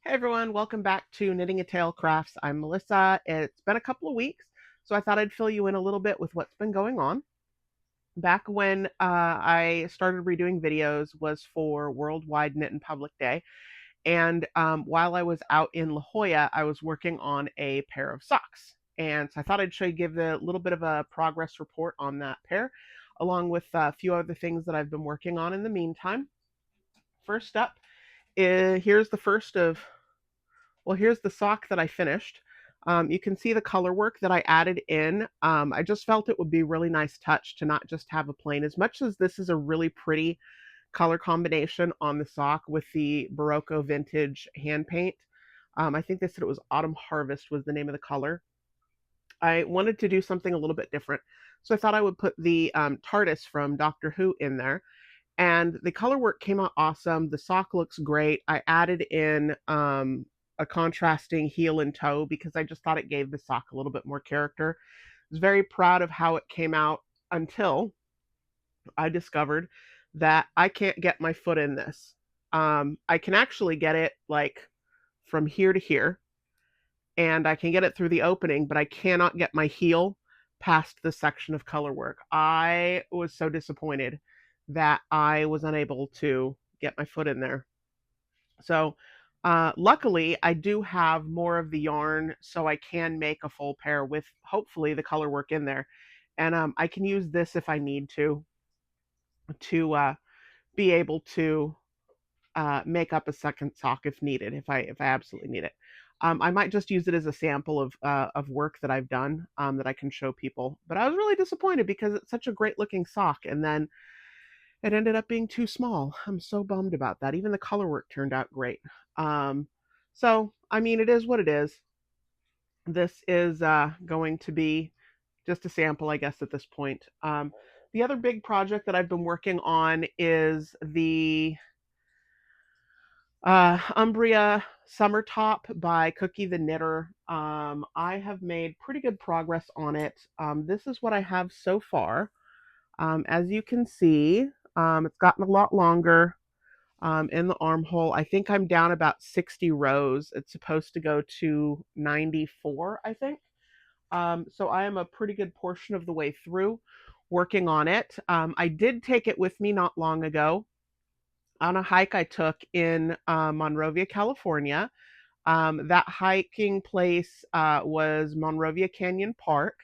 Hey everyone, welcome back to Knitting a Tale Crafts. I'm Melissa. It's been a couple of weeks, so I thought I'd fill you in a little bit with what's been going on. Back when I started redoing videos was for Worldwide Knit in Public Day, and while I was out in La Jolla, I was working on a pair of socks. And so I thought I'd give a little bit of a progress report on that pair, along with a few other things that I've been working on in the meantime. First up, here's the first of well, here's the sock that I finished. You can see the color work that I added in. I just felt it would be a really nice touch to not just have a plain, as much as this is a really pretty color combination on the sock with the Barocco vintage hand paint. I think they said it was Autumn Harvest was the name of the color. I wanted to do something a little bit different. So I thought I would put the TARDIS from Doctor Who in there. And the color work came out awesome. The sock looks great. I added in a contrasting heel and toe because I just thought it gave the sock a little bit more character. I was very proud of how it came out until I discovered that I can't get my foot in this. I can actually get it like from here to here, and I can get it through the opening, but I cannot get my heel past the section of color work. I was so disappointed that I was unable to get my foot in there. So, luckily, I do have more of the yarn, so I can make a full pair with hopefully the color work in there. And I can use this if I need to be able to make up a second sock if needed, if I absolutely need it. I might just use it as a sample of work that I've done that I can show people. But I was really disappointed because it's such a great looking sock, and then it ended up being too small. I'm so bummed about that. Even the color work turned out great. Um, so I mean, it is what it is. This is going to be just a sample, I guess, at this point. The other big project that I've been working on is the Umbria Summer Top by Cookie the Knitter. I have made pretty good progress on it. This is what I have so far. As you can see, it's gotten a lot longer in the armhole. I think I'm down about 60 rows. It's supposed to go to 94, I think. So I am a pretty good portion of the way through working on it. I did take it with me not long ago on a hike I took in Monrovia, California. That hiking place was Monrovia Canyon Park.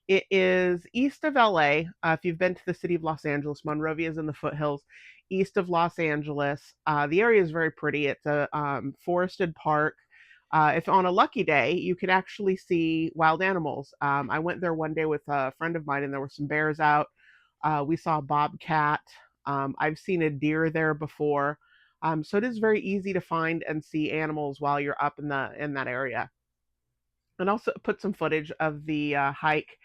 It is east of LA. If you've been to the city of Los Angeles, Monrovia is in the foothills east of Los Angeles. The area is very pretty. It's a forested park. If on a lucky day, you could actually see wild animals. I went there one day with a friend of mine, and there were some bears out. We saw a bobcat. I've seen a deer there before. So it is very easy to find and see animals while you're up in that area. And also put some footage of the hike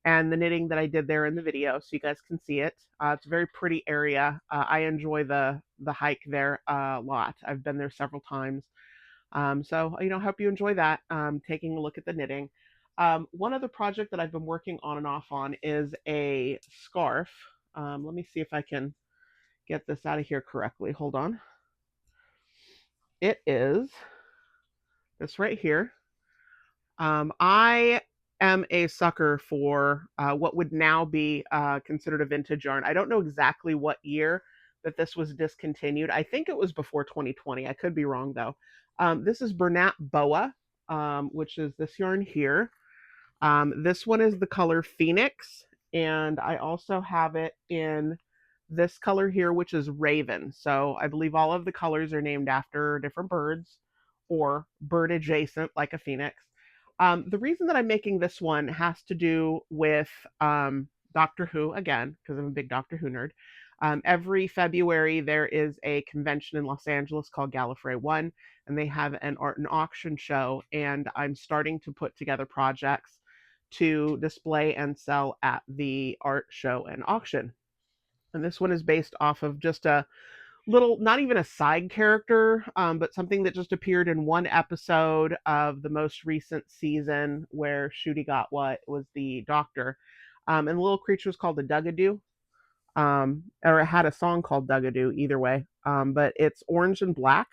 and the knitting that I did there in the video, so you guys can see it. It's a very pretty area. I enjoy the hike there a lot. I've been there several times. So I hope you enjoy that. Taking a look at the knitting. One other project that I've been working on and off on is a scarf. Let me see if I can get this out of here correctly. Hold on. It is this right here. I am a sucker for what would now be considered a vintage yarn. I don't know exactly what year that this was discontinued. I think it was before 2020. I could be wrong though. This is Bernat Boa, which is this yarn here. This one is the color Phoenix, and I also have it in this color here, which is Raven. So I believe all of the colors are named after different birds or bird adjacent, like a phoenix. The reason that I'm making this one has to do with Doctor Who, again, because I'm a big Doctor Who nerd. Every February, there is a convention in Los Angeles called Gallifrey One, and they have an art and auction show. And I'm starting to put together projects to display and sell at the art show and auction. And this one is based off of just a little, not even a side character, but something that just appeared in one episode of the most recent season where Shooty got what was the doctor. And the little creature was called the Dugadoo, or it had a song called Dugadoo, either way. But it's orange and black.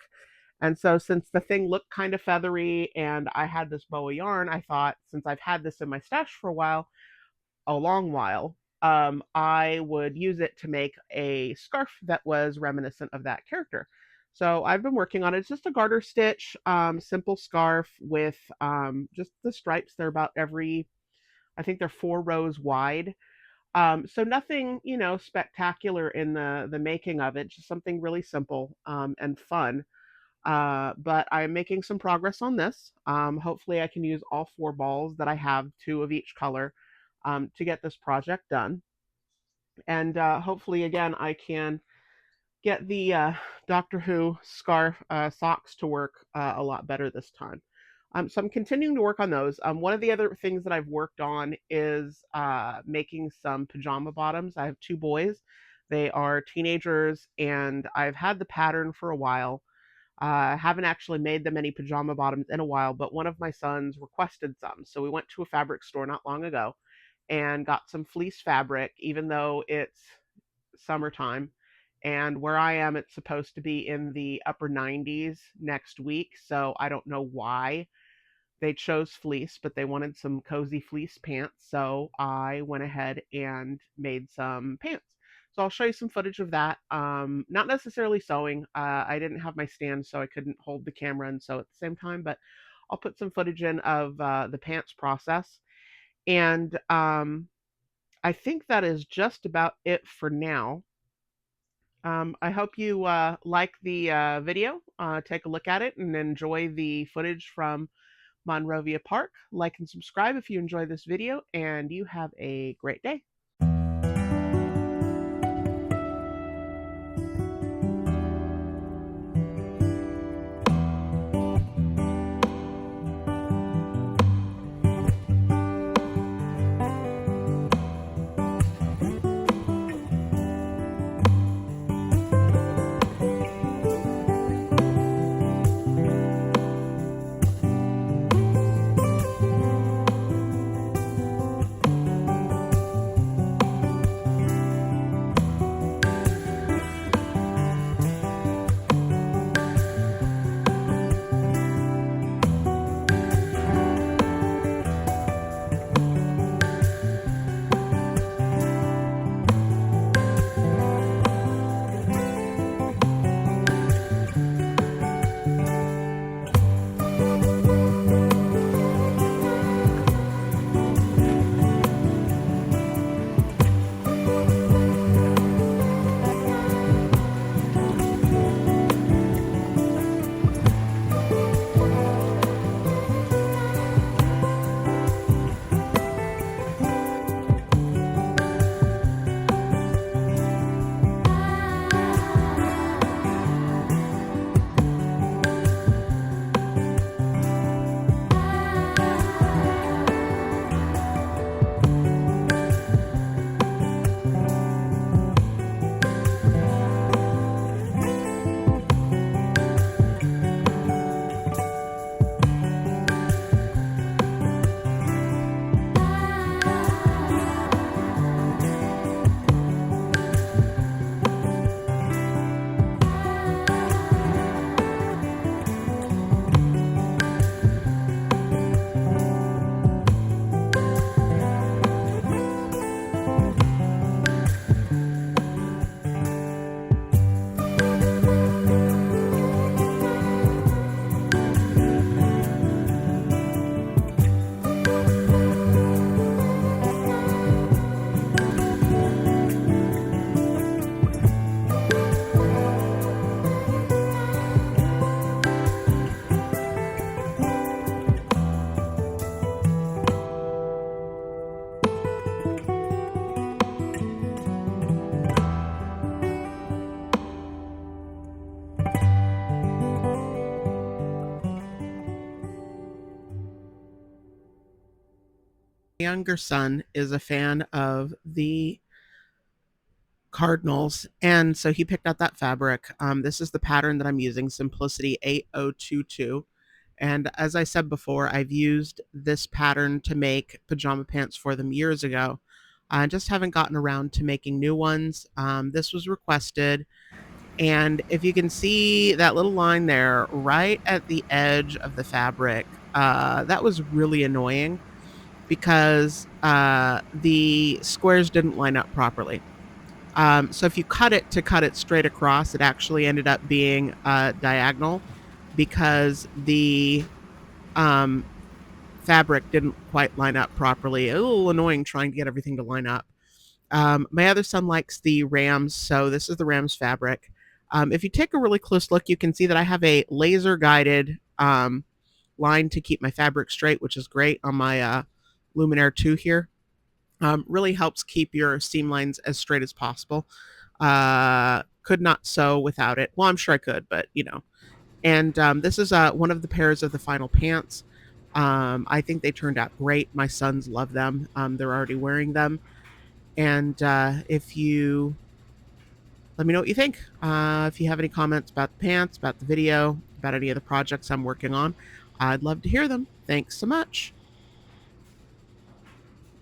And so since the thing looked kind of feathery and I had this boa yarn, I thought since I've had this in my stash for a long while, I would use it to make a scarf that was reminiscent of that character. So I've been working on it. It's just a garter stitch, simple scarf with just the stripes. They're about I think they're 4 rows wide. So nothing, spectacular in the making of it. Just something really simple and fun. But I'm making some progress on this. Hopefully, I can use all 4 balls that I have, 2 of each color, to get this project done. And hopefully, again, I can get the Doctor Who scarf socks to work a lot better this time. So I'm continuing to work on those. One of the other things that I've worked on is making some pajama bottoms. I have 2 boys. They are teenagers, and I've had the pattern for a while. I haven't actually made them any pajama bottoms in a while, but one of my sons requested some. So we went to a fabric store not long ago and got some fleece fabric, even though it's summertime. And where I am, it's supposed to be in the upper 90s next week. So I don't know why they chose fleece, but they wanted some cozy fleece pants. So I went ahead and made some pants. So I'll show you some footage of that. Not necessarily sewing. I didn't have my stand, so I couldn't hold the camera and sew at the same time, but I'll put some footage in of the pants process. And I think that is just about it for now. I hope you like the video. Take a look at it and enjoy the footage from Monrovia Park. Like and subscribe if you enjoy this video, and you have a great day. Younger son is a fan of the Cardinals, and so he picked out that fabric. This is the pattern that I'm using, Simplicity 8022. And as I said before, I've used this pattern to make pajama pants for them years ago. I just haven't gotten around to making new ones. This was requested, And if you can see that little line there right at the edge of the fabric, that was really annoying because the squares didn't line up properly. So if you cut it to cut it straight across, it actually ended up being diagonal because the um, fabric didn't quite line up properly. A little annoying trying to get everything to line up. My other son likes the Rams, so this is the Rams fabric. If you take a really close look, you can see that I have a laser guided line to keep my fabric straight, which is great on my Luminaire 2 here. Really helps keep your seam lines as straight as possible. Could not sew without it. Well, I'm sure I could, but you know. And this is one of the pairs of the final pants. I think they turned out great. My sons love them. They're already wearing them. And if you let me know what you think. If you have any comments about the pants, about the video, about any of the projects I'm working on, I'd love to hear them. Thanks so much.